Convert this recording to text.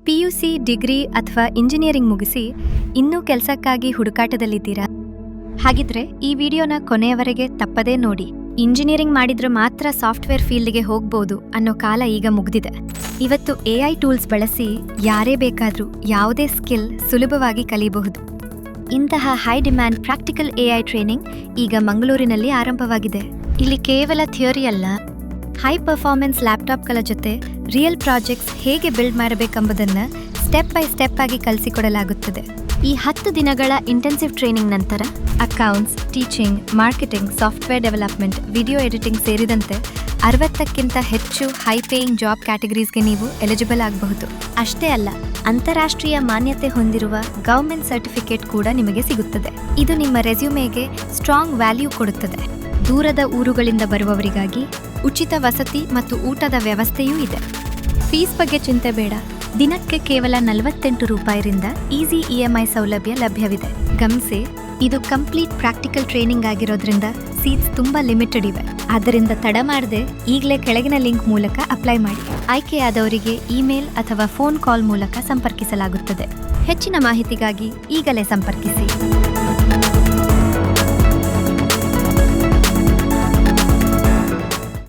PUC degree ಅಥವಾ engineering ಮುಗಿಸಿ ಇನ್ನೂ ಕೆಲಸಕ್ಕಾಗಿ ಹುಡುಕಾಟದಲ್ಲಿದ್ದೀರಾ? ಹಾಗಿದ್ರೆ ಈ ವಿಡಿಯೋನ ಕೊನೆಯವರೆಗೆ ತಪ್ಪದೇ ನೋಡಿ. ಇಂಜಿನಿಯರಿಂಗ್ ಮಾಡಿದ್ರೆ ಮಾತ್ರ ಸಾಫ್ಟ್ವೇರ್ ಫೀಲ್ಡ್ಗೆ ಹೋಗ್ಬೋದು ಅನ್ನೋ ಕಾಲ ಈಗ ಮುಗ್ದಿದೆ. ಇವತ್ತು AI ಟೂಲ್ಸ್ ಬಳಸಿ ಯಾರೇ ಬೇಕಾದ್ರೂ ಯಾವುದೇ ಸ್ಕಿಲ್ ಸುಲಭವಾಗಿ ಕಲಿಯಬಹುದು. ಇಂತಹ high demand practical AI training ಈಗ ಮಂಗಳೂರಿನಲ್ಲಿ ಆರಂಭವಾಗಿದೆ. ಇಲ್ಲಿ ಕೇವಲ ಥಿಯರಿ ಅಲ್ಲ, ಹೈ ಪರ್ಫಾರ್ಮೆನ್ಸ್ ಲ್ಯಾಪ್ಟಾಪ್ಗಳ ಜೊತೆ ರಿಯಲ್ ಪ್ರಾಜೆಕ್ಟ್ಸ್ ಹೇಗೆ ಬಿಲ್ಡ್ ಮಾಡಬೇಕೆಂಬುದನ್ನು ಸ್ಟೆಪ್ ಬೈ ಸ್ಟೆಪ್ ಆಗಿ ಕಲಿಸಿಕೊಡಲಾಗುತ್ತದೆ. ಈ 10 ದಿನಗಳ ಇಂಟೆನ್ಸಿವ್ ಟ್ರೈನಿಂಗ್ ನಂತರ accounts, teaching, marketing, software development, video editing ಸೇರಿದಂತೆ 60ಕ್ಕಿಂತ ಹೆಚ್ಚು ಹೈ ಪೇಯಿಂಗ್ ಜಾಬ್ ಕ್ಯಾಟಗರೀಸ್ಗೆ ನೀವು ಎಲಿಜಿಬಲ್ ಆಗಬಹುದು. ಅಷ್ಟೇ ಅಲ್ಲ, ಅಂತಾರಾಷ್ಟ್ರೀಯ ಮಾನ್ಯತೆ ಹೊಂದಿರುವ ಗವರ್ಮೆಂಟ್ ಸರ್ಟಿಫಿಕೇಟ್ ಕೂಡ ನಿಮಗೆ ಸಿಗುತ್ತದೆ. ಇದು ನಿಮ್ಮ ರೆಸ್ಯೂಮೆಗೆ ಸ್ಟ್ರಾಂಗ್ ವ್ಯಾಲ್ಯೂ ಕೊಡುತ್ತದೆ. ದೂರದ ಊರುಗಳಿಂದ ಬರುವವರಿಗಾಗಿ ಉಚಿತ ವಸತಿ ಮತ್ತು ಊಟದ ವ್ಯವಸ್ಥೆಯೂ ಇದೆ. ಫೀಸ್ ಬಗ್ಗೆ ಚಿಂತೆ ಬೇಡ. ದಿನಕ್ಕೆ ಕೇವಲ 48 ರೂಪಾಯಿರಿಂದ ಈಸಿ EMI ಸೌಲಭ್ಯ ಲಭ್ಯವಿದೆ. ಗಮನಿಸಿ, ಇದು ಕಂಪ್ಲೀಟ್ ಪ್ರಾಕ್ಟಿಕಲ್ ಟ್ರೈನಿಂಗ್ ಆಗಿರೋದ್ರಿಂದ ಸೀಟ್ಸ್ ತುಂಬಾ ಲಿಮಿಟೆಡ್ ಇವೆ. ಆದ್ದರಿಂದ ತಡ ಮಾಡದೆ ಈಗಲೇ ಕೆಳಗಿನ ಲಿಂಕ್ ಮೂಲಕ ಅಪ್ಲೈ ಮಾಡಿ. ಆಯ್ಕೆಯಾದವರಿಗೆ ಇಮೇಲ್ ಅಥವಾ ಫೋನ್ ಕಾಲ್ ಮೂಲಕ ಸಂಪರ್ಕಿಸಲಾಗುತ್ತದೆ. ಹೆಚ್ಚಿನ ಮಾಹಿತಿಗಾಗಿ ಈಗಲೇ ಸಂಪರ್ಕಿಸಿ.